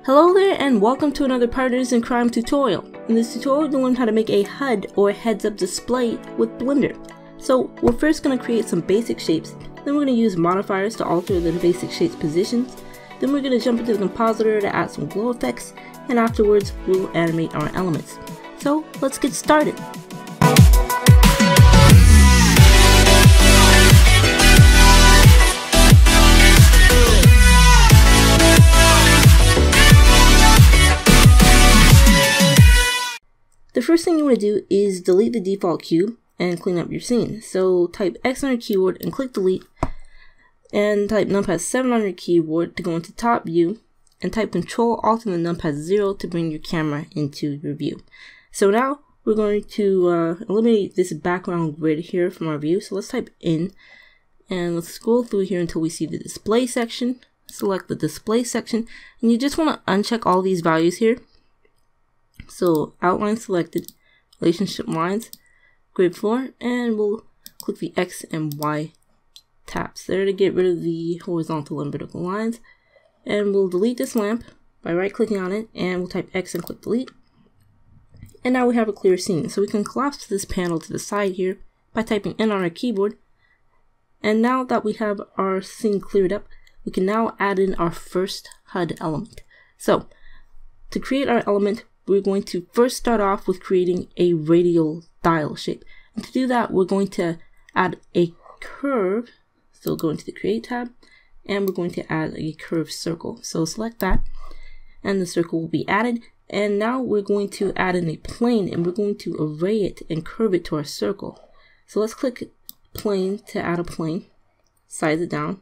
Hello there and welcome to another Partners in Crime tutorial. In this tutorial you'll learn how to make a HUD or heads-up display with Blender. So we're first going to create some basic shapes, then we're going to use modifiers to alter the basic shapes positions, then we're going to jump into the compositor to add some glow effects, and afterwards we'll animate our elements. So let's get started. The first thing you want to do is delete the default cube and clean up your scene. So type X on your keyboard and click delete, and type numpad 7 on your keyboard to go into top view, and type Control Alt and the numpad 0 to bring your camera into your view. So now we're going to eliminate this background grid here from our view. So let's type in and let's scroll through here until we see the display section. Select the display section and you just want to uncheck all these values here. So outline selected, relationship lines, grid floor, and we'll click the X and Y tabs there to get rid of the horizontal and vertical lines. And we'll delete this lamp by right clicking on it, and we'll type X and click delete. And now we have a clear scene. So we can collapse this panel to the side here by typing N on our keyboard. And now that we have our scene cleared up, we can now add in our first HUD element. So to create our element, we're going to first start off with creating a radial dial shape. And to do that, we're going to add a curve. So go into the Create tab, and we're going to add a curved circle. So select that, and the circle will be added. And now we're going to add in a plane, and we're going to array it and curve it to our circle. So let's click plane to add a plane, size it down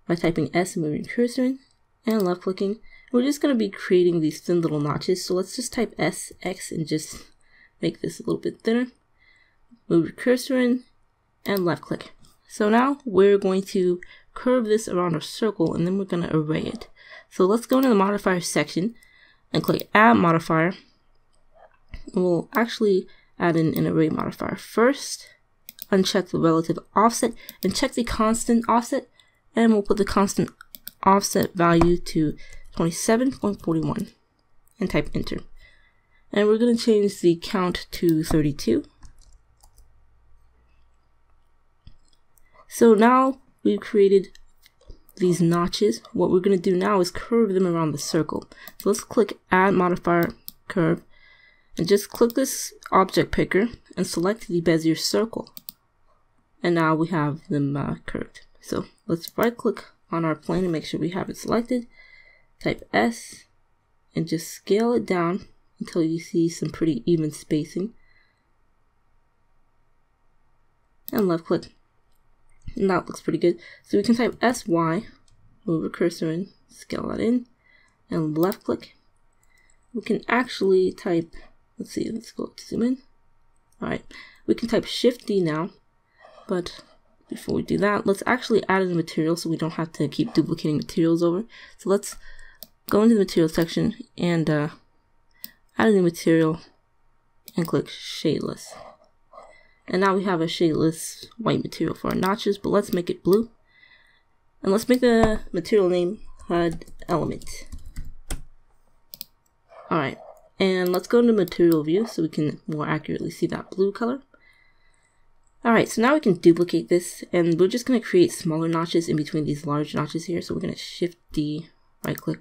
by typing S and moving cursor in, and left clicking. We're just going to be creating these thin little notches, so let's just type S, X, and just make this a little bit thinner. Move your cursor in, and left click. So now we're going to curve this around a circle, and then we're going to array it. So let's go into the modifier section, and click Add Modifier. And we'll actually add in an array modifier first. Uncheck the relative offset, and check the constant offset, and we'll put the constant offset value to 27.41 and type enter. And we're going to change the count to 32. So now we've created these notches. What we're going to do now is curve them around the circle. So let's click Add Modifier Curve and just click this object picker and select the Bezier circle. And now we have them curved. So let's right click on our plane and make sure we have it selected. Type S and just scale it down until you see some pretty even spacing. And left click. And that looks pretty good. So we can type SY, move a cursor in, scale that in, and left click. We can actually type, let's go to zoom in. Alright, we can type Shift D now, but before we do that, let's actually add in a material so we don't have to keep duplicating materials over. So let's go into the material section and add a new material and click shadeless. And now we have a shadeless white material for our notches, but let's make it blue. And let's make the material name HUD Element. Alright, and let's go into material view so we can more accurately see that blue color. Alright, so now we can duplicate this, and we're just going to create smaller notches in between these large notches here. So we're going to Shift D, right click,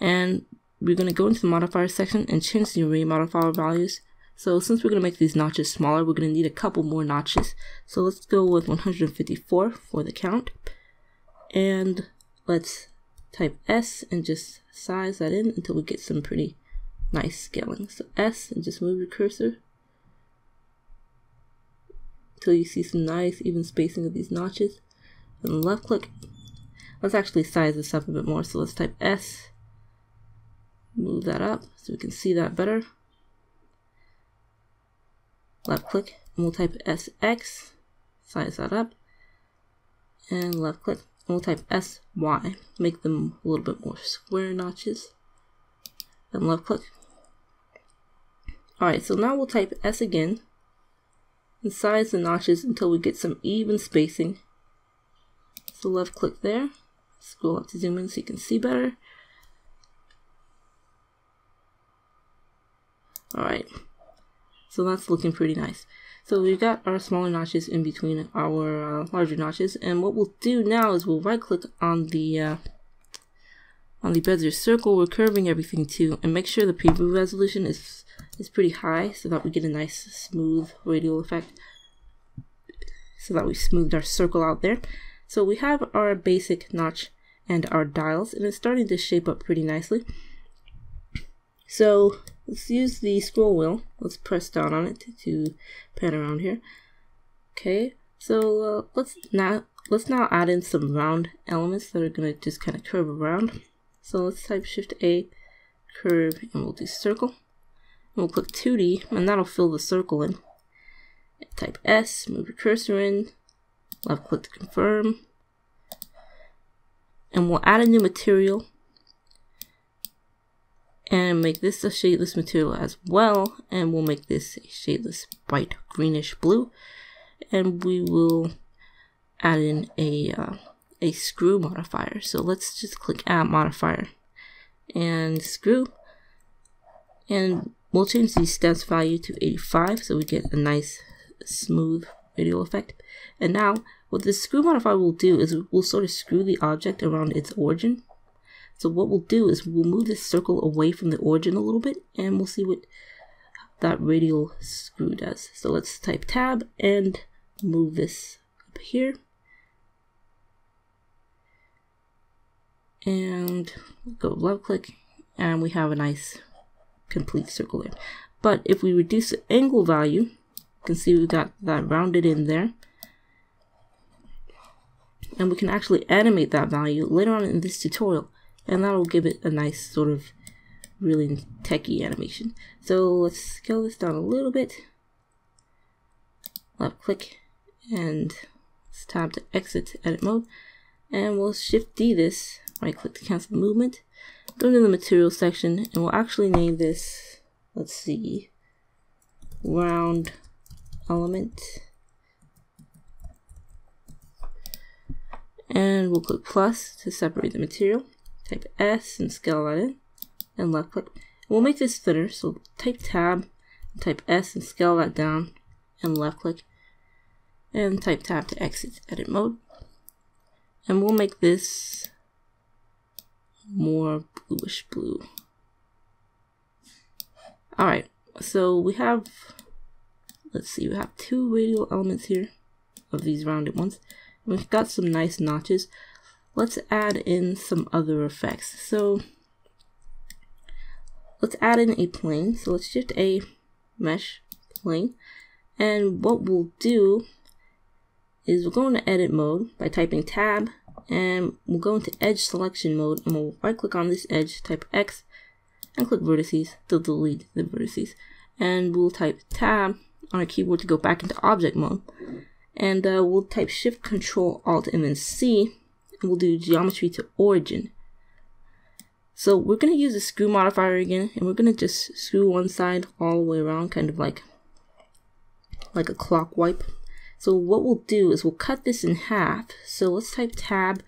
and we're going to go into the modifier section and change the array modifier values. So since we're going to make these notches smaller, we're going to need a couple more notches. So let's go with 154 for the count, and let's type S and just size that in until we get some pretty nice scaling. So S and just move your cursor until you see some nice even spacing of these notches, and left click. Let's actually size this up a bit more. So let's type S, move that up so we can see that better. Left click, and we'll type SX, size that up, and left click, and we'll type SY, make them a little bit more square notches, and left click. Alright, so now we'll type S again, and size the notches until we get some even spacing. So left click there, scroll up to zoom in so you can see better, Alright, so that's looking pretty nice. So we've got our smaller notches in between our larger notches, and what we'll do now is we'll right click on the Bezier circle we're curving everything to, and make sure the preview resolution is pretty high so that we get a nice smooth radial effect, so that we smoothed our circle out there. So we have our basic notch and our dials, and it's starting to shape up pretty nicely. So let's use the scroll wheel. Let's press down on it to pan around here. Okay, so let's now add in some round elements that are gonna just kind of curve around. So let's type Shift A, curve, and we'll do circle. And we'll click 2D, and that'll fill the circle in. And type S, move your cursor in, left click to confirm, and we'll add a new material and make this a shadeless material as well, and we'll make this a shadeless bright greenish blue, and we will add in a screw modifier. So let's just click add modifier and screw, and we'll change the steps value to 85 so we get a nice smooth radial effect. And now what the screw modifier will do is we'll sort of screw the object around its origin. So what we'll do is we'll move this circle away from the origin a little bit, and we'll see what that radial screw does. So let's type tab and move this up here. And we'll go left click, and we have a nice complete circle there. But if we reduce the angle value, you can see we've got that rounded in there. And we can actually animate that value later on in this tutorial, and that'll give it a nice sort of really techie animation. So let's scale this down a little bit. Left click, and let's tab to exit edit mode. And we'll Shift D this, right click to cancel the movement. Go to the material section, and we'll actually name this, let's see, round element. And we'll click plus to separate the material. Type S and scale that in, and left click. We'll make this thinner, so type tab, type S and scale that down, and left click, and type tab to exit edit mode. And we'll make this more bluish blue. Alright, so we have, let's see, we have two radial elements here of these rounded ones. We've got some nice notches. Let's add in some other effects. So let's add in a plane. So let's Shift A, mesh, plane. And what we'll do is we'll go into edit mode by typing tab, and we'll go into edge selection mode, and we'll right click on this edge, type X, and click vertices to delete the vertices. And we'll type tab on our keyboard to go back into object mode. And we'll type Shift Control Alt and then C, and we'll do geometry to origin. So we're going to use the screw modifier again, and we're going to just screw one side all the way around, kind of like a clock wipe. So what we'll do is we'll cut this in half. So let's type tab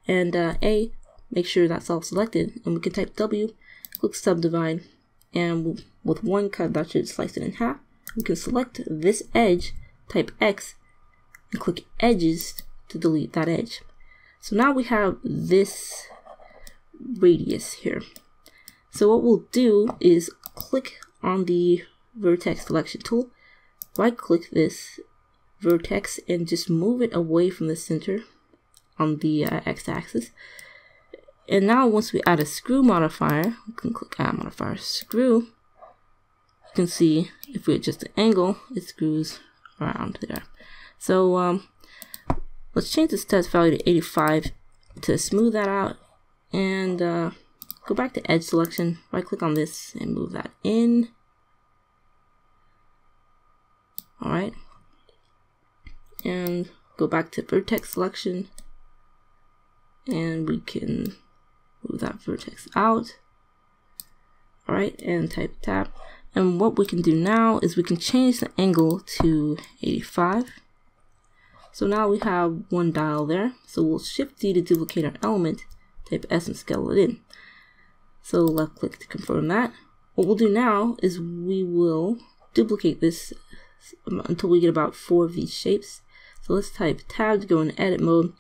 and A, make sure that's all selected, and we can type W, click subdivide, and with one cut that should slice it in half. We can select this edge, type X, and click edges to delete that edge. So now we have this radius here. So what we'll do is click on the vertex selection tool, right click this vertex, and just move it away from the center on the x-axis. And now once we add a screw modifier, we can click add modifier screw. You can see if we adjust the angle, it screws around there. So let's change the steps value to 85 to smooth that out, and go back to edge selection, right click on this and move that in. Alright, and go back to vertex selection, and we can move that vertex out. Alright, and type tab. And what we can do now is we can change the angle to 85. So now we have one dial there. So we'll Shift D to duplicate our element, type S and scale it in. So left click to confirm that. what we'll do now is we will duplicate this until we get about 4 of these shapes. So let's type tab to go in edit mode,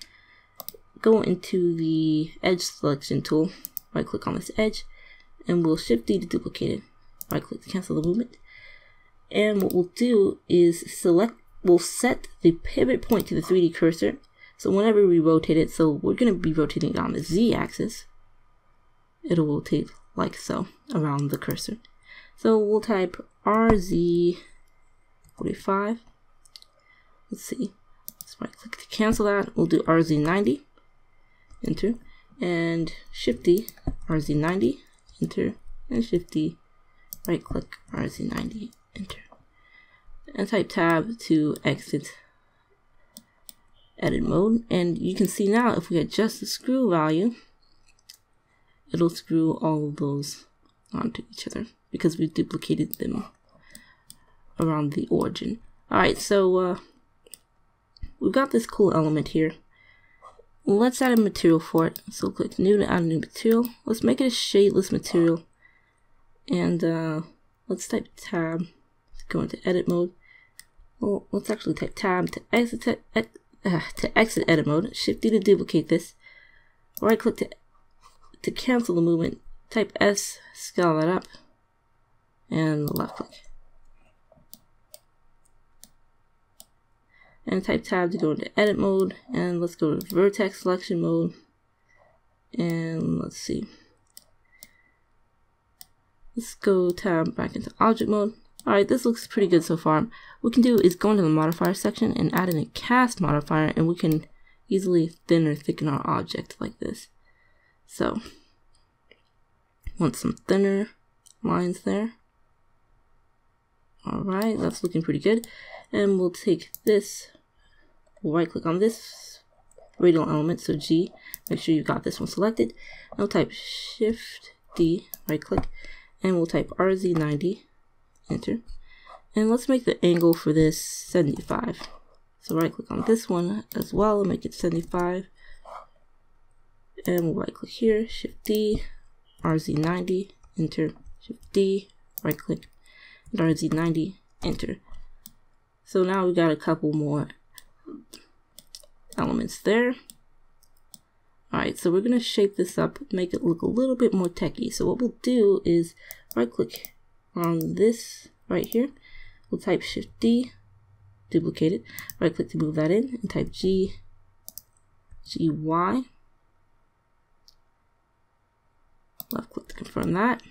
go into the edge selection tool, right click on this edge, and we'll shift D to duplicate it. Right click to cancel the movement. And what we'll do is we'll set the pivot point to the 3D cursor. So whenever we rotate it, so we're going to be rotating it on the Z axis, it'll rotate like so around the cursor. So we'll type RZ45. Let's see. Let's right click to cancel that. We'll do RZ90. Enter. And Shift D, RZ90. Enter. And Shift D, right click, RZ90. Enter. And type tab to exit edit mode. And you can see now if we adjust the screw value, it'll screw all of those onto each other because we duplicated them around the origin. Alright, so we've got this cool element here. Let's add a material for it. So click new to add a new material. Let's make it a shadeless material. And let's type tab to go into edit mode. Well, let's actually type tab to exit edit mode. Shift D to duplicate this. Right click to cancel the movement. Type S, scale that up, and left click. And type tab to go into edit mode, and let's go to vertex selection mode, and let's see. Let's go tab back into object mode. Alright, this looks pretty good so far. What we can do is go into the modifier section and add in a cast modifier, and we can easily thin or thicken our object like this. So, want some thinner lines there. Alright, that's looking pretty good. And we'll take this, we'll right click on this radial element, so G, make sure you got this one selected. And we'll type Shift D, right click, and we'll type RZ90, enter. And let's make the angle for this 75. So right click on this one as well and make it 75. And we'll right click here, Shift D, RZ90, enter, Shift D, right click, and RZ90, enter. So now we got a couple more elements there. Alright, so we're going to shape this up, make it look a little bit more techy. So what we'll do is right click on this right here. We'll type Shift D, duplicate it, right click to move that in, and type GY. Left click to confirm that.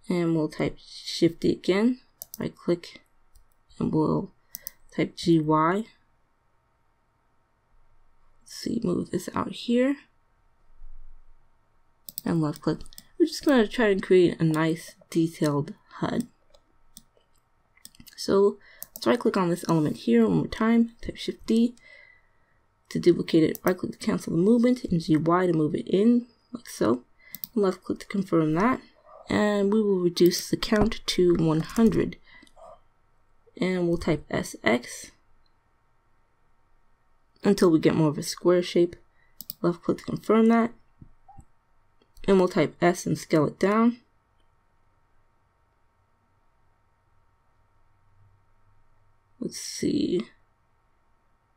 And we'll type Shift D again, right click, and we'll type GY. Let's see, move this out here. And left click. We're just going to try and create a nice detailed HUD. So let's right click on this element here one more time, type Shift D to duplicate it, right click to cancel the movement, and GY to move it in, like so. And left click to confirm that. And we will reduce the count to 100. And we'll type SX until we get more of a square shape. Left click to confirm that. And we'll type S and scale it down. Let's see,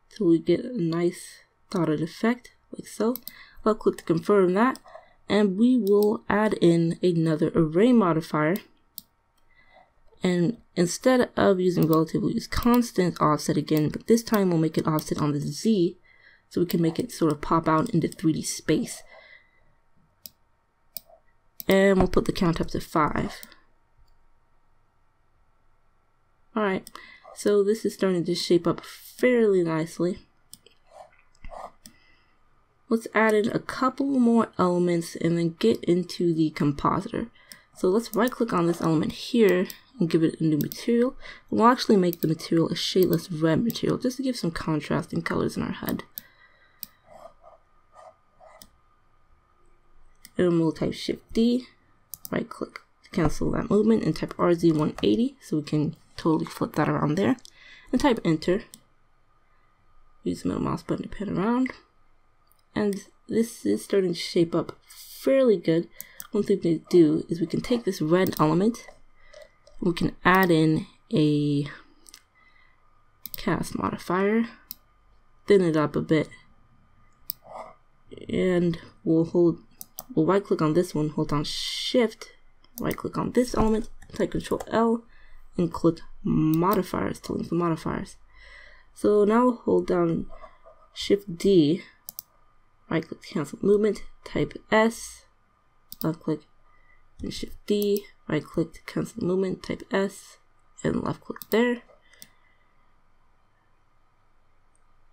till we get a nice dotted effect, like so. Left click to confirm that, and we will add in another array modifier. And instead of using relative, we'll use constant offset again, but this time we'll make it offset on the Z, so we can make it sort of pop out into 3D space. And we'll put the count up to 5. Alright. So this is starting to shape up fairly nicely. Let's add in a couple more elements and then get into the compositor. So let's right click on this element here and give it a new material. We'll actually make the material a shadeless red material just to give some contrasting colors in our HUD. And we'll type Shift D, right click to cancel that movement, and type RZ180 so we can totally flip that around there, and type enter. Use the middle mouse button to pan around, and this is starting to shape up fairly good. one thing we do is we can take this red element, we can add in a cast modifier, thin it up a bit, and we'll right click on this one, hold down Shift, right click on this element, type Control L, and click modifiers to link the modifiers. So now hold down Shift D, right click to cancel movement, type S, left click, and Shift D, right click to cancel movement, type S, and left click there.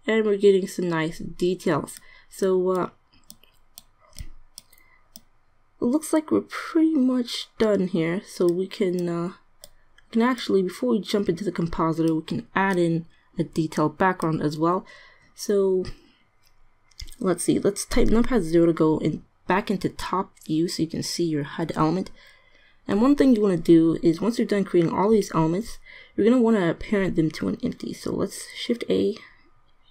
And we're getting some nice details. So it looks like we're pretty much done here. So we can actually, before we jump into the compositor, we can add in a detailed background as well. So let's see, let's type numpad 0 to go back into top view so you can see your HUD element. And one thing you want to do is once you're done creating all these elements, you're going to want to parent them to an empty. So let's Shift A,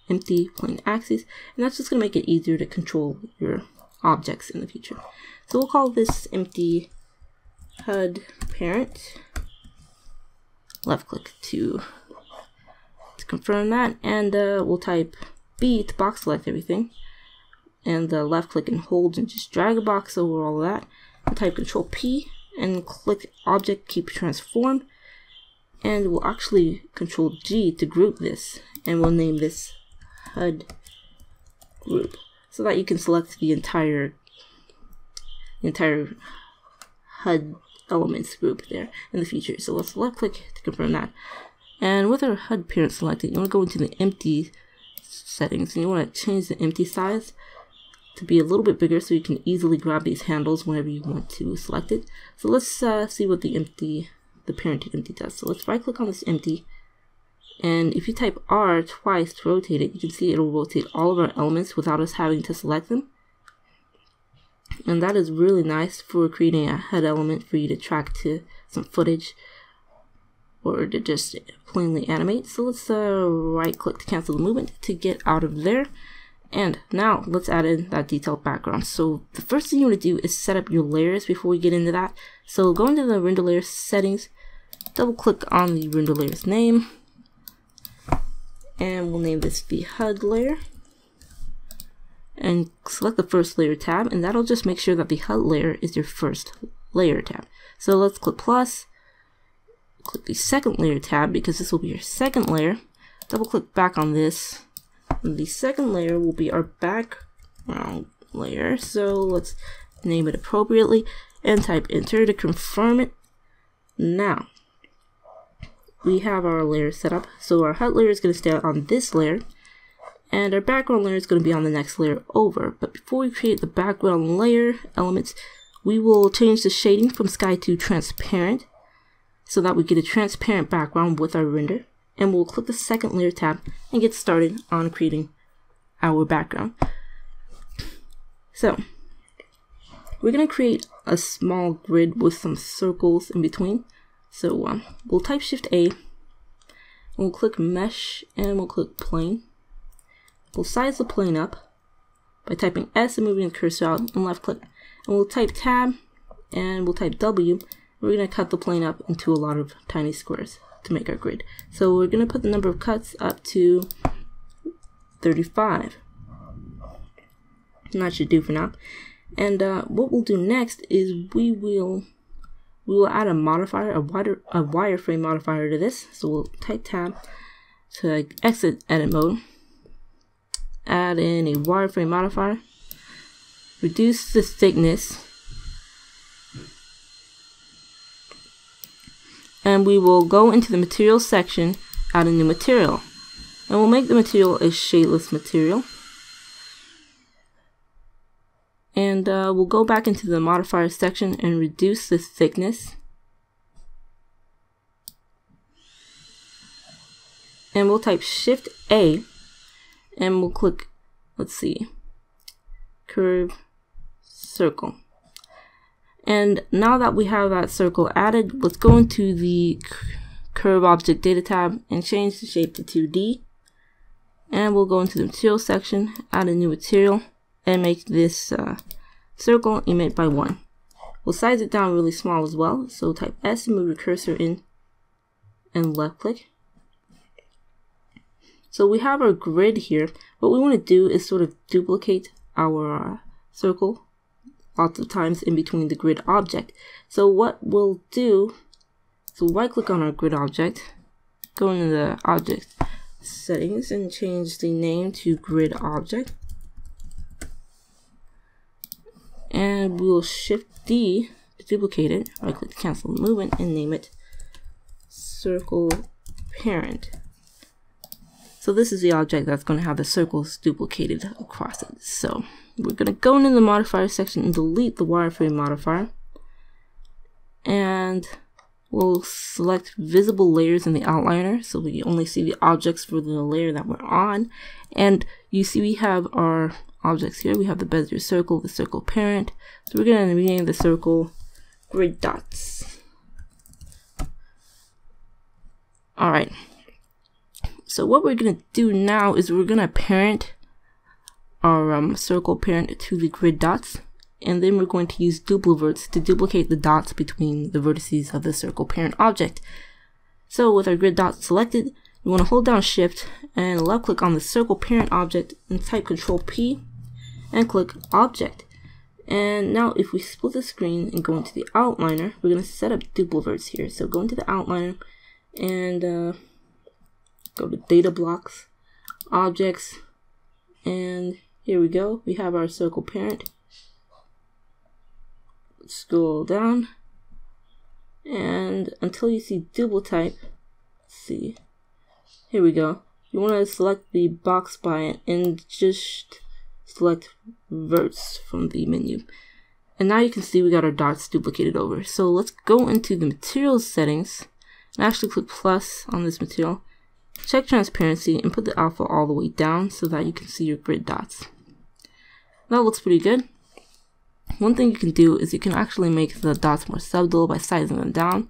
empty plane axis, and that's just going to make it easier to control your objects in the future. So we'll call this empty HUD parent. Left click to confirm that, and we'll type B to box select everything, and left click and hold and just drag a box over all of that, and type Control P and click Object Keep Transform, and we'll actually Control G to group this, and we'll name this HUD group so that you can select the entire HUD elements group there in the future. So let's left click to confirm that. And with our HUD parent selected, you want to go into the empty settings and you want to change the empty size to be a little bit bigger so you can easily grab these handles whenever you want to select it. So let's see what the parent to empty does. So let's right click on this empty, and if you type R twice to rotate it, you can see it'll rotate all of our elements without us having to select them. And that is really nice for creating a HUD element for you to track to some footage or to just plainly animate. So let's right click to cancel the movement to get out of there. And now let's add in that detailed background. So the first thing you want to do is set up your layers before we get into that. So go into the render layer settings, double click on the render layer's name, and we'll name this the HUD layer. And select the first layer tab, and that'll just make sure that the HUD layer is your first layer tab. So let's click plus, click the second layer tab because this will be your second layer. Double click back on this, and the second layer will be our background layer. So let's name it appropriately and type enter to confirm it. Now we have our layer set up. So our HUD layer is going to stay on this layer, and our background layer is going to be on the next layer over. But before we create the background layer elements, we will change the shading from sky to transparent so that we get a transparent background with our render. And we'll click the second layer tab and get started on creating our background. So we're going to create a small grid with some circles in between. So we'll type Shift A, and we'll click Mesh, and we'll click Plane. We'll size the plane up by typing S and moving the cursor out, and left click. And we'll type Tab, and we'll type W. We're going to cut the plane up into a lot of tiny squares to make our grid. So we're going to put the number of cuts up to 35. And that should do for now. And what we'll do next is we will add a modifier, a wireframe modifier to this. So we'll type Tab to exit edit mode. Add in a wireframe modifier, reduce the thickness, and we will go into the material section, add a new material, and we'll make the material a shadeless material. And we'll go back into the modifier section and reduce the thickness, and we'll type Shift A, and we'll click, let's see, curve circle. And now that we have that circle added, let's go into the curve object data tab and change the shape to 2D. And we'll go into the material section, add a new material, and make this circle emit by 1. We'll size it down really small as well. So type S and move your cursor in and left click. So we have our grid here. What we want to do is sort of duplicate our circle lots of times in between the grid object. So what we'll do, so right click on our grid object, go into the object settings and change the name to grid object. And we'll shift D to duplicate it, right click to cancel the movement and name it circle parent. So this is the object that's going to have the circles duplicated across it. So we're going to go into the modifier section and delete the wireframe modifier. And we'll select visible layers in the outliner so we only see the objects for the layer that we're on. And you see we have our objects here. We have the Bezier circle, the circle parent. So we're going to rename the circle grid dots. Alright. So what we're going to do now is we're going to parent our circle parent to the grid dots, and then we're going to use dupliverts to duplicate the dots between the vertices of the circle parent object. So with our grid dots selected, you want to hold down Shift and left click on the circle parent object and type Control P and click Object. And now if we split the screen and go into the outliner, we're going to set up dupliverts here. So go into the outliner and go to Data Blocks, Objects, and here we go. We have our circle parent. Scroll down, and until you see duplicate, let's see. Here we go. You want to select the box by it and just select verts from the menu. And now you can see we got our dots duplicated over. So let's go into the materials settings and actually click plus on this material. Check transparency and put the alpha all the way down so that you can see your grid dots. That looks pretty good. One thing you can do is you can actually make the dots more subtle by sizing them down.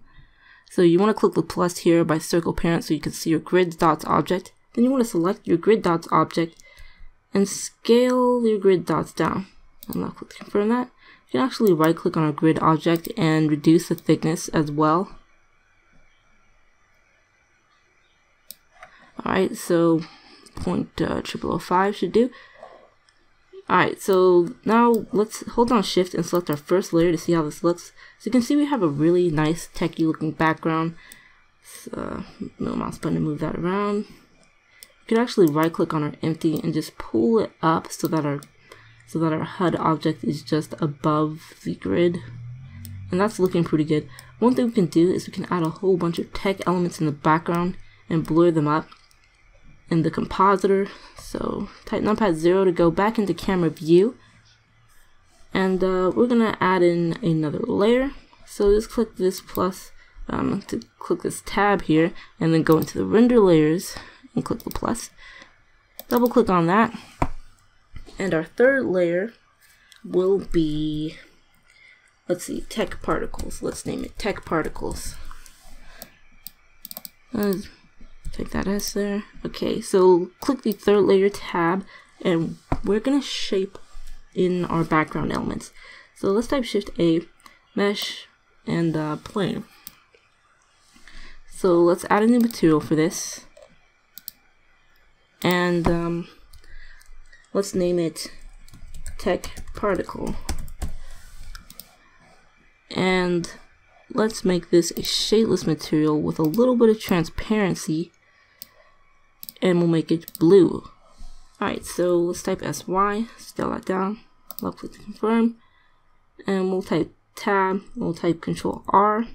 So you want to click the plus here by circle parent so you can see your grid dots object. Then you want to select your grid dots object and scale your grid dots down. I'm not click to confirm that. You can actually right click on our grid object and reduce the thickness as well. Alright, so 0.0005 should do. Alright, so now let's hold down Shift and select our first layer to see how this looks. So you can see we have a really nice techy looking background. So, no mouse button to move that around. You can actually right click on our empty and just pull it up so that our HUD object is just above the grid. And that's looking pretty good. One thing we can do is we can add a whole bunch of tech elements in the background and blur them up in the compositor. So type numpad 0 to go back into camera view, and we're gonna add in another layer. So just click this plus to click this tab here, and then go into the render layers and click the plus. Double click on that, and our third layer will be, let's see, tech particles. Let's name it tech particles. Take that S there. Okay, so click the third layer tab, and we're gonna shape in our background elements. So let's type Shift A, mesh, and plane. So let's add a new material for this, and let's name it tech particle. And let's make this a shapeless material with a little bit of transparency, and we'll make it blue. Alright, so let's type SY, scale that down, left click to confirm, and we'll type tab, we'll type Control R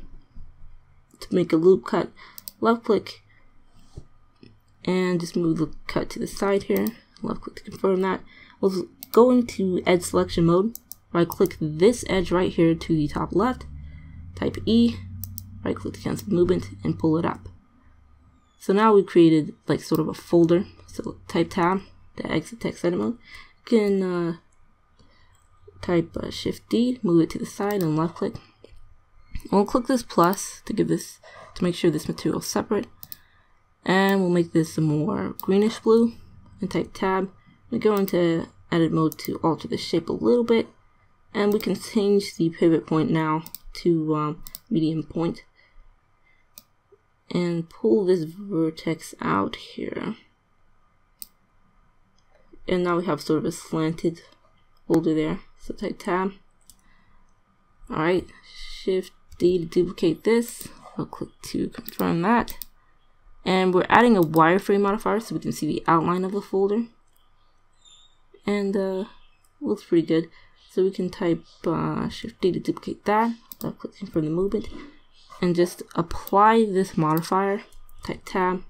to make a loop cut, left click, and just move the cut to the side here, left click to confirm that. We'll go into edge selection mode, right click this edge right here to the top left, type E, right click to cancel the movement, and pull it up. So now we created like sort of a folder. So type tab to exit text edit mode. You can type Shift D, move it to the side, and left click. We'll click this plus to make sure this material is separate, and we'll make this a more greenish blue. And type tab. We go into edit mode to alter the shape a little bit, And we can change the pivot point now to median point. And pull this vertex out here. And now we have sort of a slanted folder there. So type tab. Alright, Shift D to duplicate this. I'll click to confirm that. And we're adding a wireframe modifier so we can see the outline of the folder. And looks pretty good. So we can type Shift D to duplicate that. I'll click confirm the movement. And just apply this modifier. Type tab.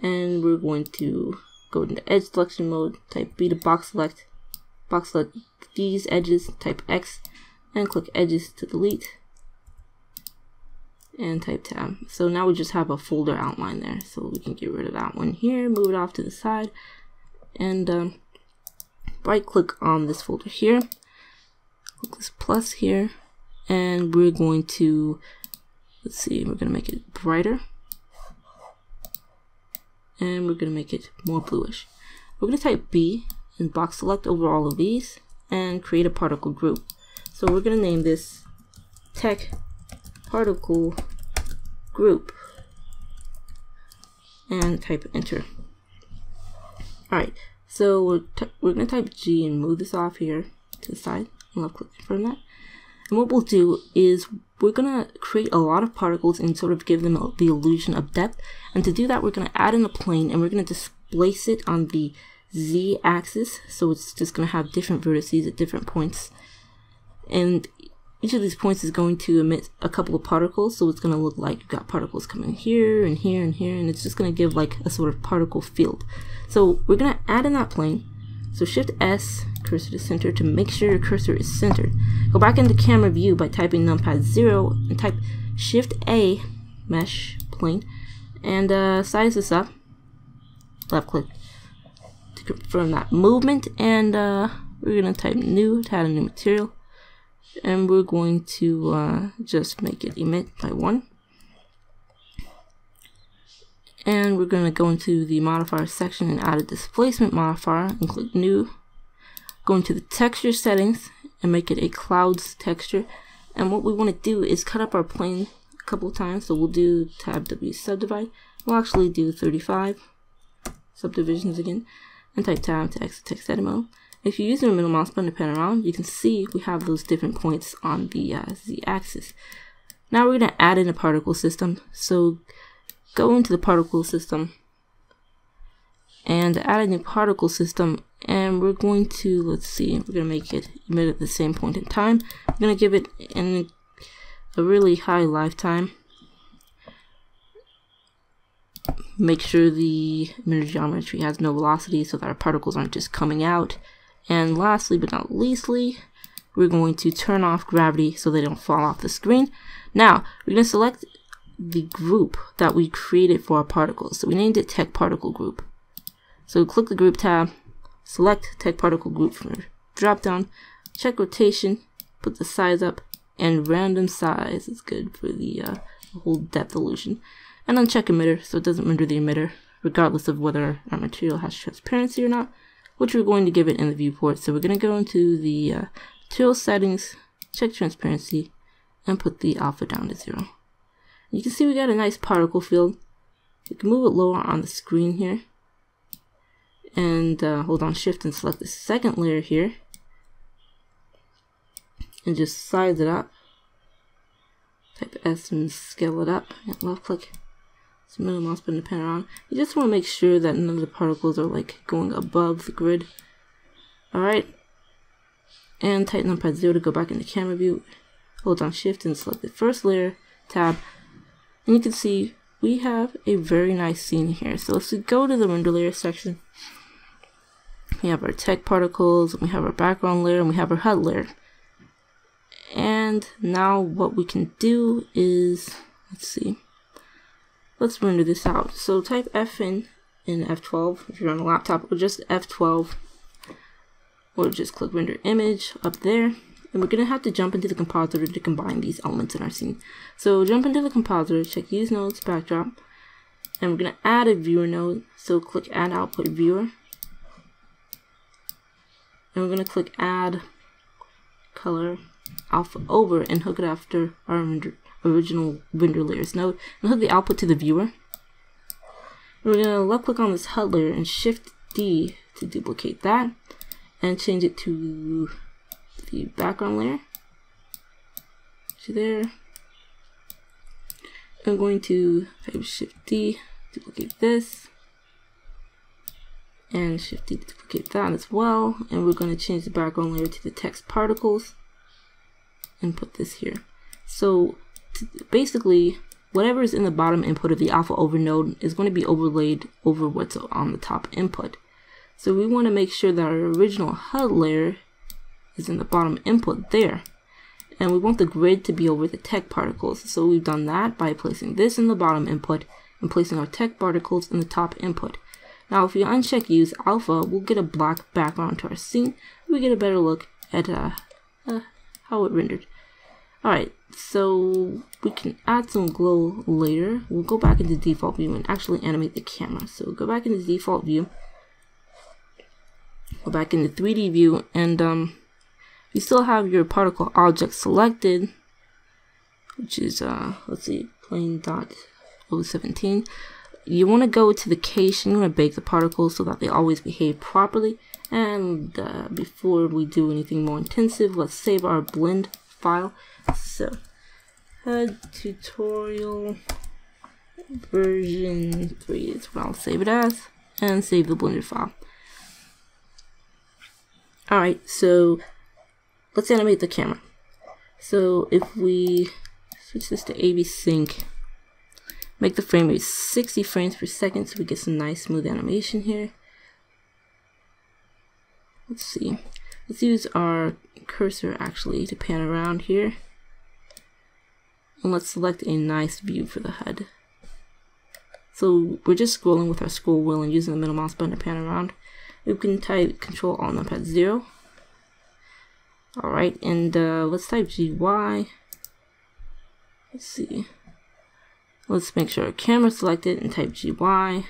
And we're going to go into edge selection mode. Type B to box select. Box select these edges. Type X. And click edges to delete. And type tab. So now we just have a folder outline there. So we can get rid of that one here. Move it off to the side. And right click on this folder here. Click this plus here. And we're going to, let's see, we're going to make it brighter. And we're going to make it more bluish. We're going to type B and box select over all of these and create a particle group. So we're going to name this Tech Particle Group and type enter. Alright, so we're going to type G and move this off here to the side and left click confirm that. And what we'll do is we're going to create a lot of particles and sort of give them the illusion of depth. And to do that, we're going to add in a plane and we're going to displace it on the Z axis. So it's just going to have different vertices at different points. And each of these points is going to emit a couple of particles. So it's going to look like you've got particles coming here and here and here. And it's just going to give like a sort of particle field. So we're going to add in that plane. So Shift S, cursor to center to make sure your cursor is centered. Go back into camera view by typing numpad 0 and type Shift A, mesh plane, and size this up. Left click to confirm that movement, and we're going to type new to add a new material. And we're going to just make it emit by 1. And we're going to go into the modifier section and add a displacement modifier and click new. Go into the texture settings and make it a clouds texture. And what we want to do is cut up our plane a couple of times. So we'll do tab W subdivide. We'll actually do 35 subdivisions again. And type tab to exit text edit mode. If you use the middle mouse button to pan around, you can see we have those different points on the Z-axis. Now we're going to add in a particle system. So go into the particle system and add a new particle system. And we're going to, let's see, we're going to make it emit at the same point in time. We're going to give it a really high lifetime. Make sure the emitter geometry has no velocity so that our particles aren't just coming out. And lastly but not leastly, we're going to turn off gravity so they don't fall off the screen. Now, we're going to select the group that we created for our particles. So we named it Tech Particle Group. So click the Group tab, select Tech Particle Group from your drop down, check rotation, put the size up, and random size is good for the whole depth illusion. And uncheck emitter so it doesn't render the emitter, regardless of whether our material has transparency or not, which we're going to give it in the viewport. So we're going to go into the material settings, check transparency, and put the alpha down to 0. You can see we got a nice particle field. You can move it lower on the screen here. And hold on Shift and select the second layer here. And just size it up. Type S and scale it up. And left click. So middle mouse button to pan around. You just want to make sure that none of the particles are like going above the grid. Alright. And type numpad 0 to go back into camera view. Hold on Shift and select the first layer tab. And you can see we have a very nice scene here. So if we go to the render layer section, we have our tech particles, we have our background layer, and we have our HUD layer. And now what we can do is, let's see, let's render this out. So type F in F12 if you're on a laptop, or just F12, or just click render image up there. And we're going to have to jump into the compositor to combine these elements in our scene. So jump into the compositor, check use nodes, backdrop, and we're going to add a viewer node. So click add output viewer. And we're going to click add color alpha over and hook it after our original render layers node, and hook the output to the viewer. We're going to left click on this HUD layer and shift D to duplicate that and change it to the background layer. To there. I'm going to type shift D, duplicate this, and shift D to duplicate that as well. And we're going to change the background layer to the text particles and put this here. So basically, whatever is in the bottom input of the alpha over node is going to be overlaid over what's on the top input. So we want to make sure that our original HUD layer is in the bottom input there. And we want the grid to be over the text particles. So we've done that by placing this in the bottom input and placing our text particles in the top input. Now if we uncheck use alpha, we'll get a black background to our scene. We get a better look at how it rendered. Alright, so we can add some glow later. We'll go back into default view and actually animate the camera. So go back into default view, go back into 3D view, and you still have your particle object selected, which is let's see, plane.017. You want to go to the cache and you want to bake the particles so that they always behave properly. And before we do anything more intensive, let's save our blend file. So HUD tutorial version 3 is what I'll save it as, and save the blended file. Alright, so let's animate the camera. So if we switch this to AV sync, make the frame rate 60 frames per second so we get some nice smooth animation here. Let's see. Let's use our cursor actually to pan around here. And let's select a nice view for the HUD. So we're just scrolling with our scroll wheel and using the middle mouse button to pan around. We can type Control Alt Numpad 0. Alright, and let's type GY. Let's see. Let's make sure our camera selected and type GY.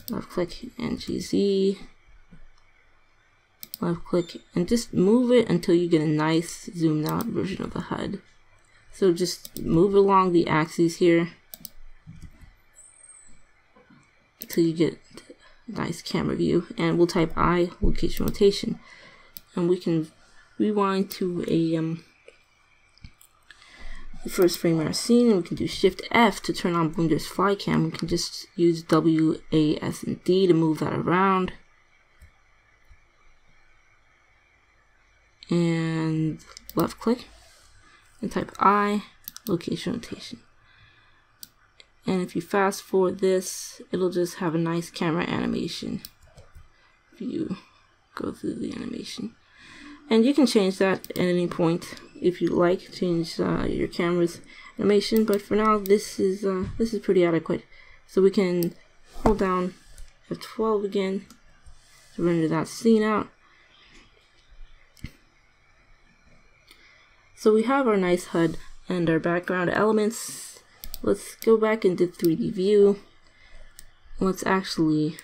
Left click and GZ. Left click and just move it until you get a nice zoomed out version of the HUD. So just move along the axes here until you get a nice camera view, and we'll type I location rotation, and we can rewind to the first frame of our scene, and we can do Shift F to turn on Blender's fly cam. We can just use W, A, S, and D to move that around. And left click and type I location rotation. And if you fast forward this, it'll just have a nice camera animation if you go through the animation. And you can change that at any point if you like, change your camera's animation, but for now this is pretty adequate. So we can hold down F12 again to render that scene out. So we have our nice HUD and our background elements. Let's go back into 3D view. Let's actually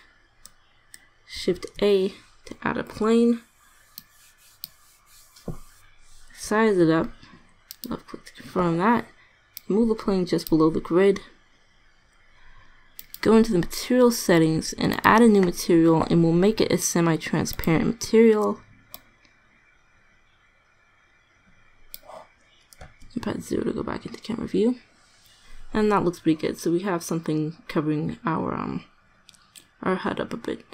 Shift A to add a plane. Size it up. Left click to confirm that. Move the plane just below the grid. Go into the material settings and add a new material, and we'll make it a semi-transparent material. Press 0 to go back into camera view, and that looks pretty good. So we have something covering our HUD up a bit.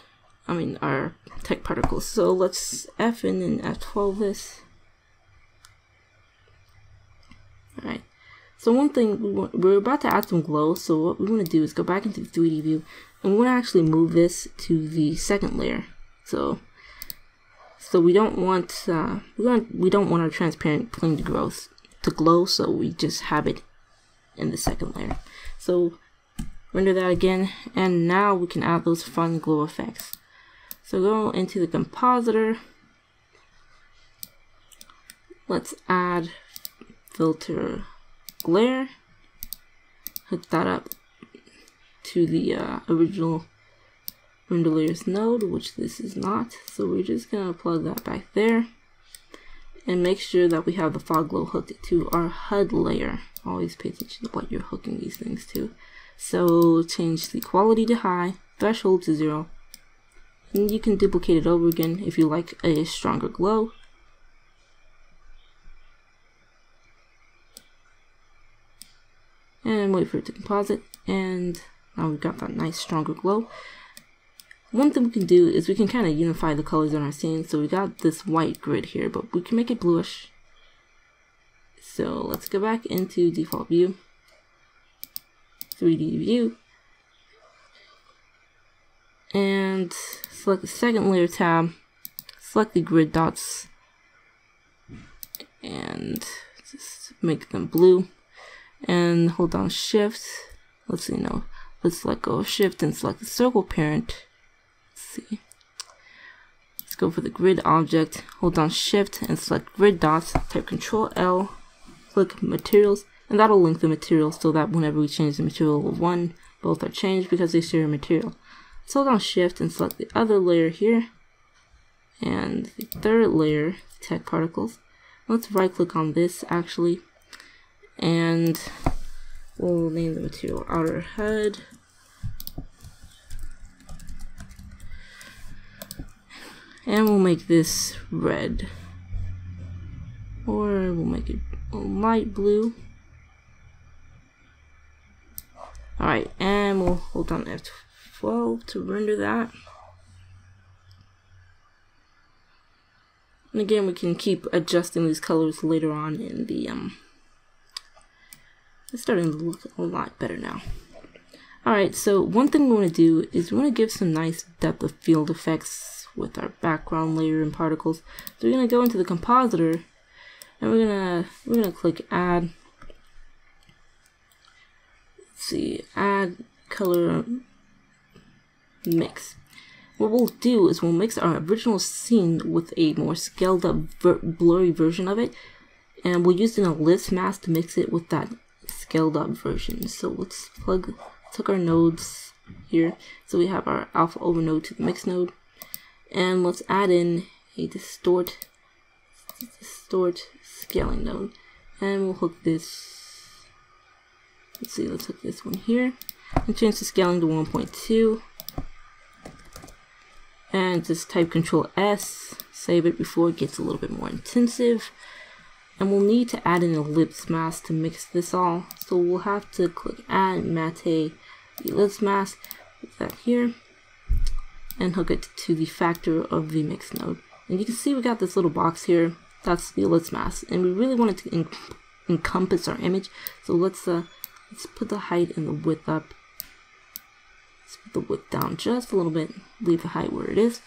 I mean our text particles. So let's F in and F12 this. All right. So one thing we're about to add some glow. So what we want to do is go back into the 3D view, and we want to actually move this to the second layer. So we don't want we don't want our transparent plane to glow, so we just have it in the second layer. So render that again, and now we can add those fun glow effects. So go into the compositor. Let's add filter glare, hook that up to the original render layers node, which this is not, so we're just gonna plug that back there. and make sure that we have the fog glow hooked to our HUD layer. Always pay attention to what you're hooking these things to. So change the quality to high, threshold to 0, and you can duplicate it over again if you like a stronger glow. And wait for it to composite, and now we've got that nice stronger glow. One thing we can do is we can kind of unify the colors in our scene. So we got this white grid here, but we can make it bluish. So let's go back into default view, 3D view, and select the second layer tab, select the grid dots, and just make them blue, and hold down shift. Let's let go of shift and select the circle parent. See. Let's go for the grid object, hold down shift and select grid dots, type Control L, click materials, and that'll link the material so that whenever we change the material of one, both are changed because they share a material. Let's hold down shift and select the other layer here, and the third layer, tech particles. Let's right click on this actually, and we'll name the material outer HUD. And we'll make this red, or we'll make it a light blue. Alright, and we'll hold down F12 to render that. And again, we can keep adjusting these colors later on in the it's starting to look a lot better now. Alright, so one thing we want to do is we want to give some nice depth of field effects with our background layer and particles. So we're gonna go into the compositor, and we're gonna click add. Let's see, add color mix. What we'll do is we'll mix our original scene with a more scaled up blurry version of it, and we'll use an ellipse mask to mix it with that scaled up version. So let's took our nodes here. So we have our alpha over node to the mix node. And let's add in a distort scaling node, and we'll hook this. Let's hook this one here and change the scaling to 1.2, and just type Control S, save it before it gets a little bit more intensive. And we'll need to add an ellipse mask to mix this all, so we'll have to click add matte ellipse mask, put that here, and hook it to the factor of the mix node. And you can see we got this little box here, that's the ellipse mask, and we really want it to encompass our image. So let's put the height and the width up. Let's put the width down just a little bit, leave the height where it is.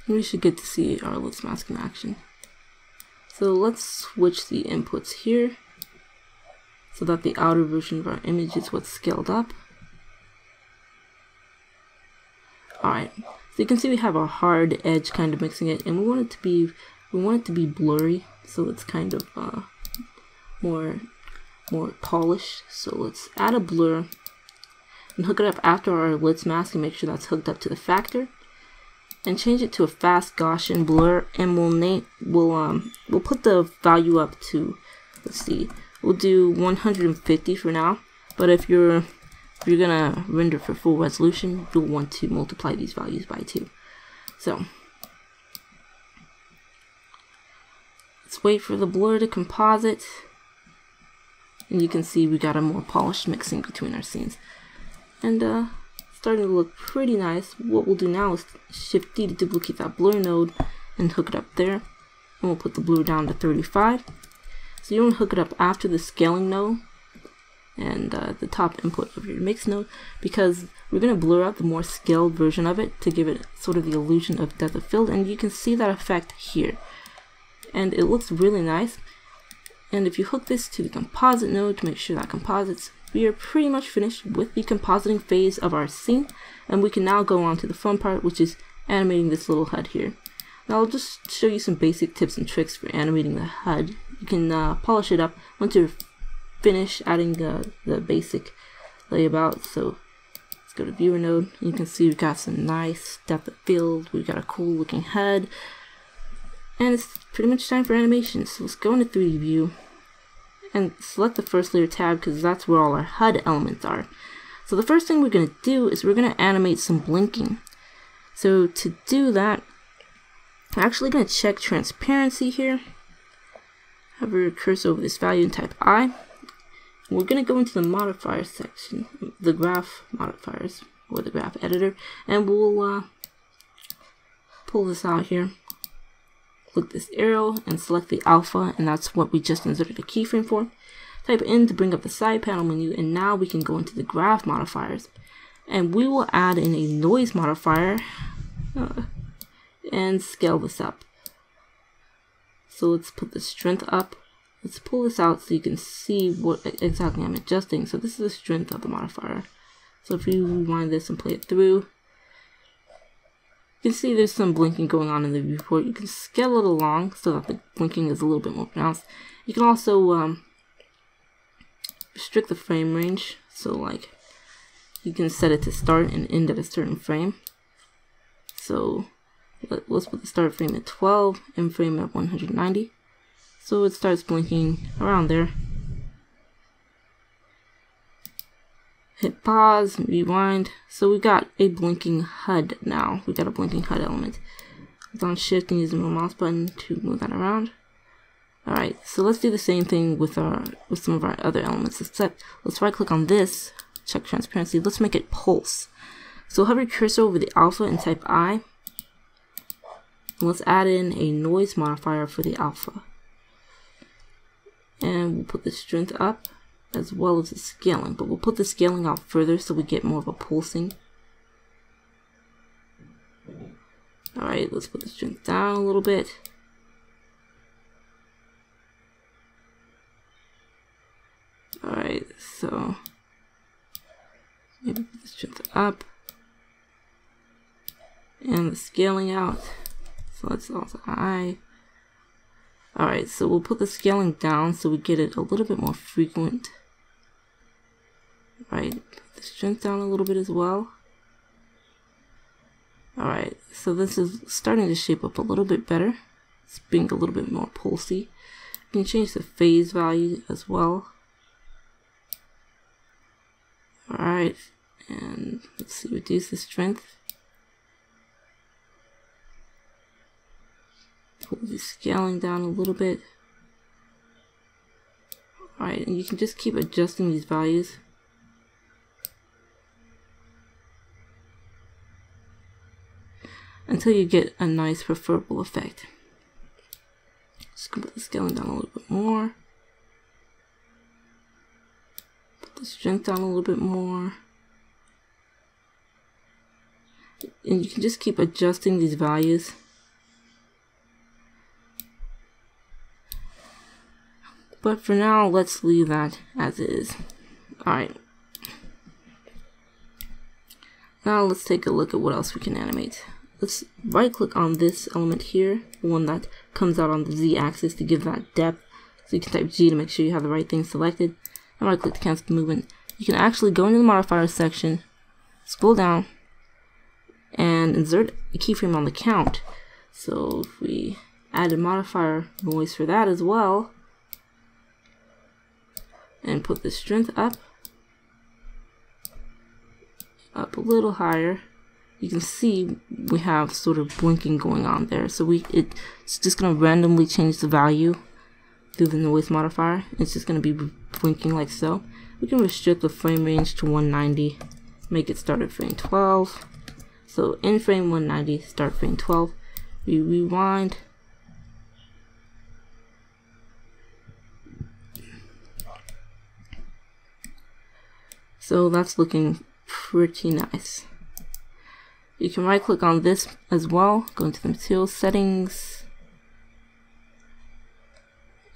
And we should get to see our ellipse mask in action. So let's switch the inputs here so that the outer version of our image is what's scaled up. Alright, so you can see we have a hard edge kind of mixing it, and we want it to be blurry, so it's kind of more polished. So let's add a blur and hook it up after our ellipse mask and make sure that's hooked up to the factor, and change it to a fast Gaussian blur, and we'll put the value up to, let's see, we'll do 150 for now, but if you're gonna render for full resolution, you'll want to multiply these values by 2. So let's wait for the blur to composite, and you can see we got a more polished mixing between our scenes, and starting to look pretty nice. What we'll do now is Shift D to duplicate that blur node and hook it up there, and we'll put the blur down to 35. So you want to hook it up after the scaling node and the top input of your mix node, because we're going to blur out the more scaled version of it to give it sort of the illusion of depth of field, and you can see that effect here, and it looks really nice. And if you hook this to the composite node to make sure that composites, we are pretty much finished with the compositing phase of our scene, and we can now go on to the fun part, which is animating this little HUD here. Now I'll just show you some basic tips and tricks for animating the HUD. You can polish it up once you're finished adding the basic layout. So let's go to viewer node. You can see we've got some nice depth of field. We've got a cool looking HUD. And it's pretty much time for animation. So let's go into 3D view and select the first layer tab because that's where all our HUD elements are. So the first thing we're going to do is we're going to animate some blinking. So to do that, I'm actually going to check transparency here. Have a cursor over this value and type I. We're going to go into the modifier section, the graph modifiers, or the graph editor, and we'll pull this out here. Click this arrow and select the alpha, and that's what we just inserted a keyframe for. Type in to bring up the side panel menu, and now we can go into the graph modifiers. And we will add in a noise modifier and scale this up. So let's put the strength up. Let's pull this out so you can see what exactly I'm adjusting. So this is the strength of the modifier. So if you rewind this and play it through, you can see there's some blinking going on in the viewport. You can scale it along so that the blinking is a little bit more pronounced. You can also restrict the frame range. So like you can set it to start and end at a certain frame. So let's put the start frame at 12 and frame at 190. So it starts blinking around there. Hit pause, rewind. So we've got a blinking HUD now. We've got a blinking HUD element. Hold on shift and use the mouse button to move that around. Alright, so let's do the same thing with some of our other elements, except let's right click on this, check transparency, let's make it pulse. So hover your cursor over the alpha and type I. And let's add in a noise modifier for the alpha. And we'll put the strength up as well as the scaling, but we'll put the scaling out further so we get more of a pulsing. Alright, let's put the strength down a little bit. Alright, so maybe put the strength up and the scaling out. So let's also I. Alright, so we'll put the scaling down so we get it a little bit more frequent. Alright, put the strength down a little bit as well. Alright, so this is starting to shape up a little bit better. It's being a little bit more pulsy. You can change the phase value as well. Alright, and let's see, reduce the strength. Pull the scaling down a little bit. Alright, and you can just keep adjusting these values. Until you get a nice preferable effect. Just gonna put the scaling down a little bit more. Put the strength down a little bit more. And you can just keep adjusting these values. But for now, let's leave that as is. Alright. Now let's take a look at what else we can animate. Let's right click on this element here, the one that comes out on the Z axis to give that depth. So you can type G to make sure you have the right thing selected. And right click to cancel the movement. You can actually go into the modifier section, scroll down, and insert a keyframe on the count. So if we add a modifier noise for that as well, and put the strength up a little higher, you can see we have sort of blinking going on there. So it's just going to randomly change the value through the noise modifier. It's just going to be blinking like so. We can restrict the frame range to 190, make it start at frame 12. So in frame 190, start frame 12. We rewind. So that's looking pretty nice. You can right click on this as well, go into the material settings,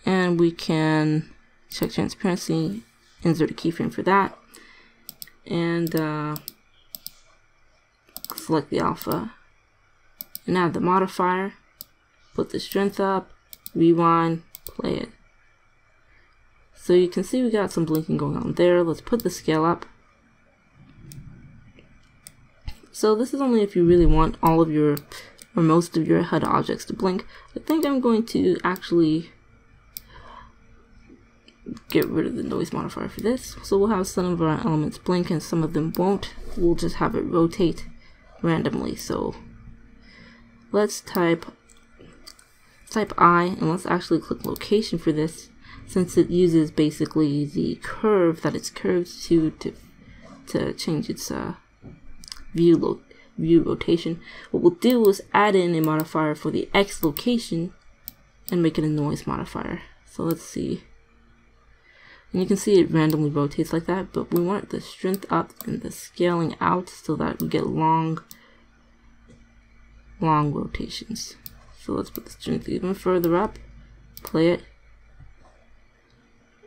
and we can check transparency, insert a keyframe for that, and select the alpha, and add the modifier, put the strength up, rewind, play it. So you can see we got some blinking going on there. Let's put the scale up. So this is only if you really want all of your or most of your HUD objects to blink. I think I'm going to actually get rid of the noise modifier for this. So we'll have some of our elements blink and some of them won't. We'll just have it rotate randomly. So let's type I, and let's actually click location for this, since it uses basically the curve that it's curved to change its view rotation. What we'll do is add in a modifier for the X location and make it a noise modifier. So let's see. And you can see it randomly rotates like that, but we want the strength up and the scaling out so that we get long rotations. So let's put the strength even further up, play it,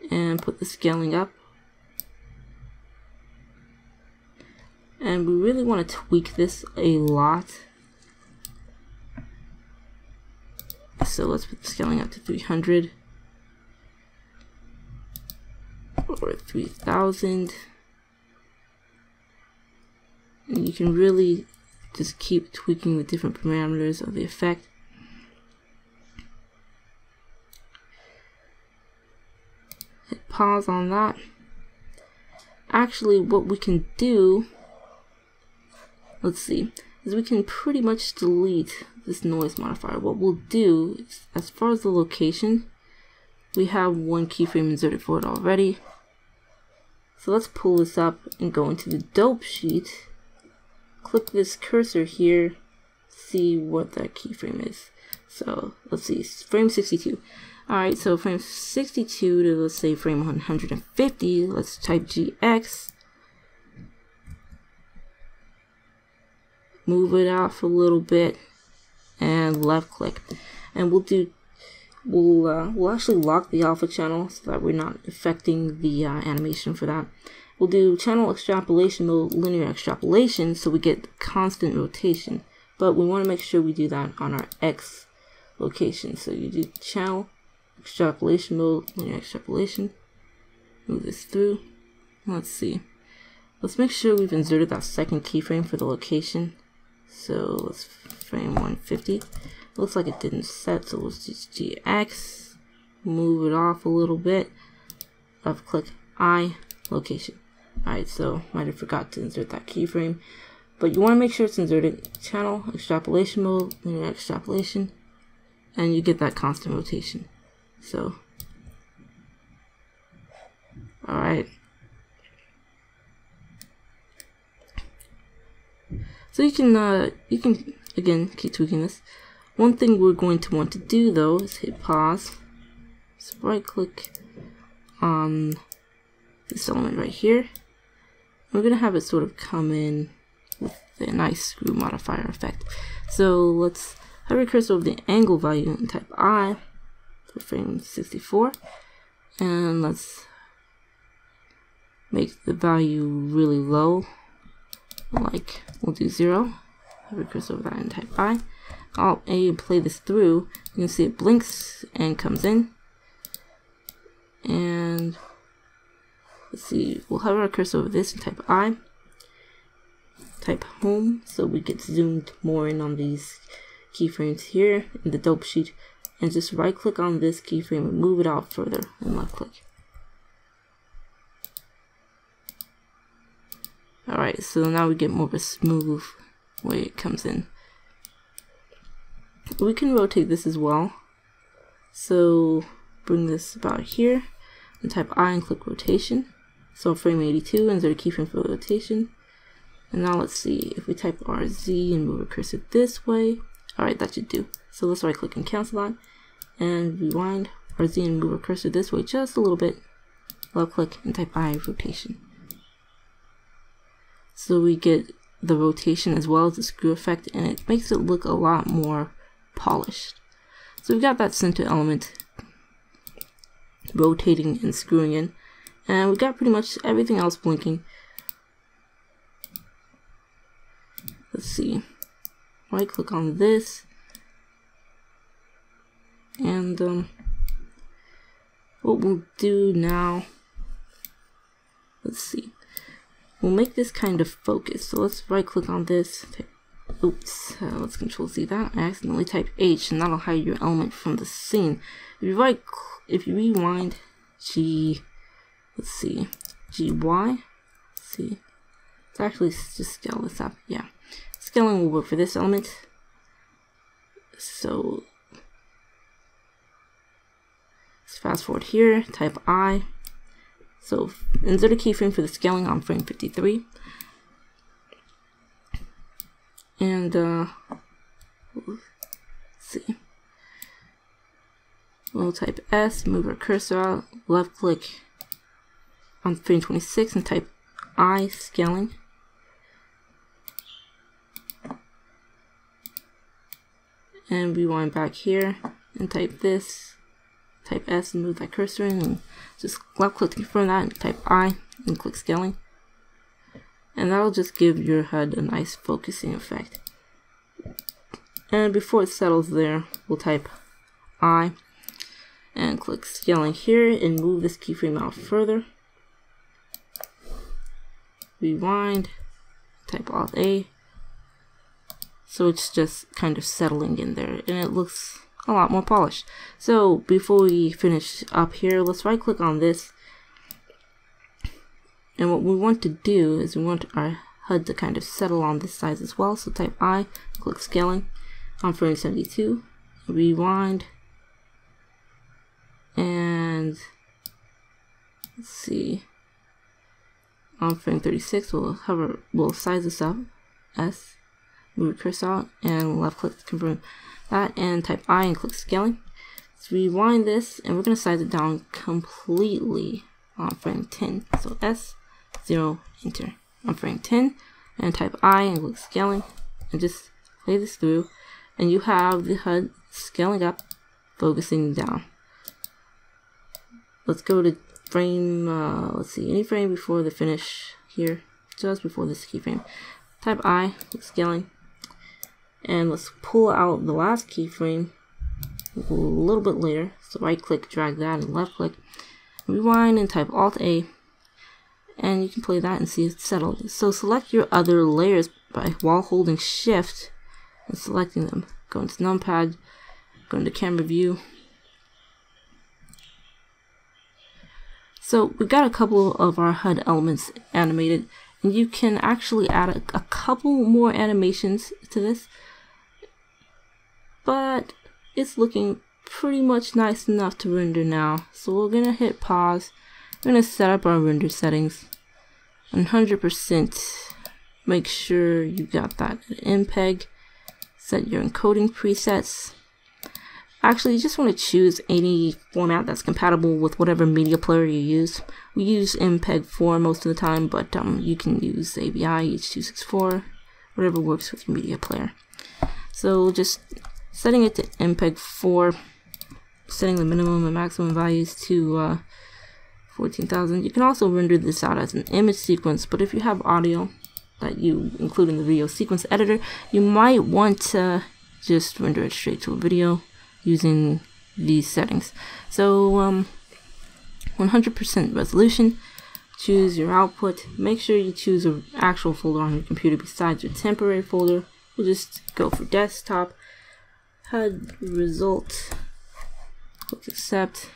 and put the scaling up. And we really want to tweak this a lot. So let's put the scaling up to 300 or 3000. And you can really just keep tweaking the different parameters of the effect. Hit pause on that. Actually, what we can do, let's see, is we can pretty much delete this noise modifier. What we'll do is, as far as the location, we have one keyframe inserted for it already. So let's pull this up and go into the dope sheet. Click this cursor here, see what that keyframe is. So let's see, frame 62. Alright, so frame 62 to, let's say, frame 150. Let's type GX. Move it off a little bit and left click. And we'll actually lock the alpha channel so that we're not affecting the animation for that. We'll do channel extrapolation mode, linear extrapolation, so we get constant rotation. But we want to make sure we do that on our X location. So you do channel extrapolation mode, linear extrapolation. Move this through. Let's see. Let's make sure we've inserted that second keyframe for the location. So let's frame 150. Looks like it didn't set, so let's just GX. Move it off a little bit. Left click I, location. Alright, so might have forgot to insert that keyframe. But you want to make sure it's inserted. Channel extrapolation mode, linear extrapolation. And you get that constant rotation. So, alright. So you can again keep tweaking this. One thing we're going to want to do though is hit pause. So right click on this element right here. We're gonna have it sort of come in with a nice screw modifier effect. So let's hover cursor over the angle value and type I for frame 64, and let's make the value really low, like we'll do 0. Hover cursor over that and type I. Alt A and play this through. You can see it blinks and comes in. And let's see, we'll hover our cursor over this and type I. Type home so we get zoomed more in on these keyframes here in the dope sheet. And just right click on this keyframe and move it out further and left click. Alright, so now we get more of a smooth way it comes in. We can rotate this as well. So bring this about here and type I and click rotation. So frame 82, insert a keyframe for rotation. And now let's see, if we type RZ and move our cursor this way, alright, that should do. So let's right click and cancel that. And rewind, RZ and move our cursor this way just a little bit. Left click and type I rotation. So we get the rotation as well as the screw effect, and it makes it look a lot more polished. So we've got that center element rotating and screwing in, and we've got pretty much everything else blinking. Let's see, right click on this, and what we'll do now, let's see, we'll make this kind of focus. So let's right click on this, Oops, let's Control Z that. I accidentally typed H, and that'll hide your element from the scene. If you rewind GY, let's see, it's actually just scale this up. Yeah, scaling will work for this element. So let's fast forward here, type I. So insert a keyframe for the scaling on frame 53. And let's see. We'll type S, move our cursor out, left click on frame 26 and type I, scaling. And rewind back here and type this, type S and move that cursor in, and just left click to confirm that and type I and click scaling. And that'll just give your HUD a nice focusing effect. And before it settles there, we'll type I and click scaling here and move this keyframe out further. Rewind, type Alt A. So it's just kind of settling in there and it looks a lot more polished. So before we finish up here, let's right click on this. And what we want to do is we want our HUD to kind of settle on this side as well. So type I, click scaling on frame 72, rewind, and let's see, on frame 36, we'll size this up, S, move the cursor out, and left click to confirm that, and type I and click scaling. Let's rewind this, and we're going to size it down completely on frame 10. So S, 0, enter on frame 10, and type I and click scaling, and just play this through, and you have the HUD scaling up, focusing down. Let's go to frame, let's see, any frame before the finish here, just before this keyframe. Type I, click scaling, and let's pull out the last keyframe a little bit later. So right click, drag that, and left click, rewind, and type Alt A, and you can play that and see it's settled. So select your other layers while holding Shift and selecting them. Go into numpad, go into camera view. So we've got a couple of our HUD elements animated, and you can actually add a couple more animations to this, but it's looking pretty much nice enough to render now. So we're gonna hit pause. We're gonna set up our render settings 100%. Make sure you got that at MPEG. Set your encoding presets. Actually, you just want to choose any format that's compatible with whatever media player you use. We use MPEG-4 most of the time, but you can use AVI, H.264, whatever works with your media player. So just setting it to MPEG-4, setting the minimum and maximum values to 14,000. You can also render this out as an image sequence, but if you have audio that you include in the video sequence editor, you might want to just render it straight to a video using these settings. So 100% resolution, choose your output, make sure you choose an actual folder on your computer besides your temporary folder. We'll just go for desktop, HUD result, click accept,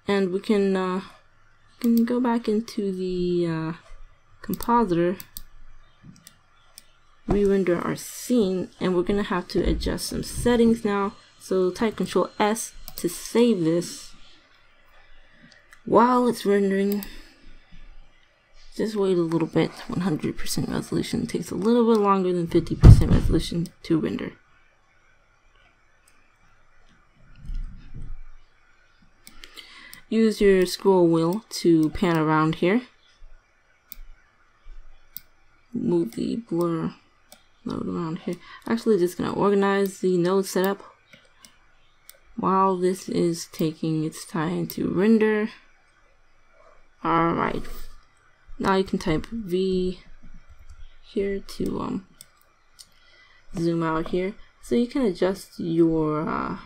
and we can go back into the compositor, re-render our scene, and we're gonna have to adjust some settings now. So type Control S to save this. While it's rendering, just wait a little bit. 100% resolution takes a little bit longer than 50% resolution to render. Use your scroll wheel to pan around here. Move the blur node around here. Actually, just gonna organize the node setup while this is taking its time to render. Alright, now you can type V here to zoom out here, so you can adjust your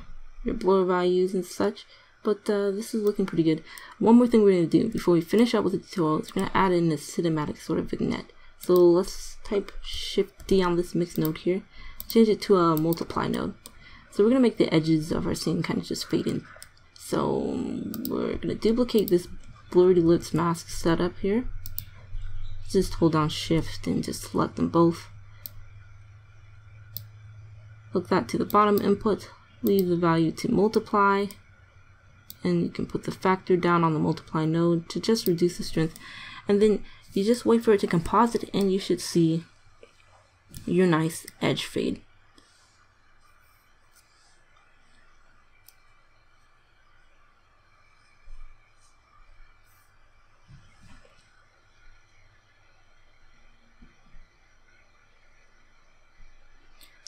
blur values and such. But this is looking pretty good. One more thing we're gonna do before we finish up with the tutorial is we're gonna add in a cinematic sort of vignette. So let's type Shift D on this mix node here, change it to a multiply node. So we're gonna make the edges of our scene kind of just fade in. So we're gonna duplicate this blurred ellipse mask setup here. Just hold down Shift and just select them both. Hook that to the bottom input, leave the value to multiply, and you can put the factor down on the multiply node to just reduce the strength. And then you just wait for it to composite and you should see your nice edge fade.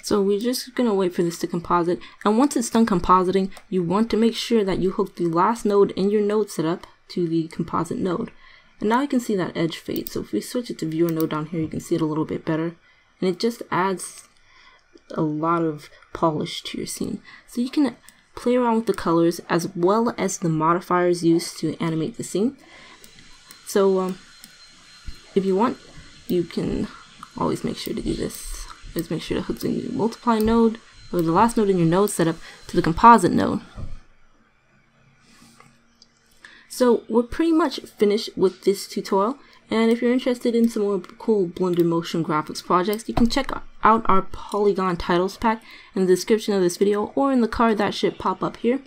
So we're just gonna wait for this to composite, and once it's done compositing, you want to make sure that you hook the last node in your node setup to the composite node. And now you can see that edge fade. So if we switch it to viewer node down here, you can see it a little bit better, and it just adds a lot of polish to your scene. So you can play around with the colors as well as the modifiers used to animate the scene. So if you want, you can always make sure to do this. Is make sure to hook the multiply node or the last node in your node setup to the composite node. So we're pretty much finished with this tutorial, and if you're interested in some more cool Blender motion graphics projects, you can check out our Polygon titles pack in the description of this video or in the card that should pop up here.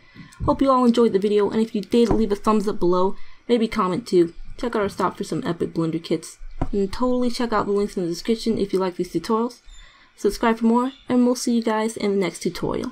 Hope you all enjoyed the video, and if you did, leave a thumbs up below, maybe comment too. Check out our shop for some epic Blender kits, and totally check out the links in the description if you like these tutorials. Subscribe for more, and we'll see you guys in the next tutorial.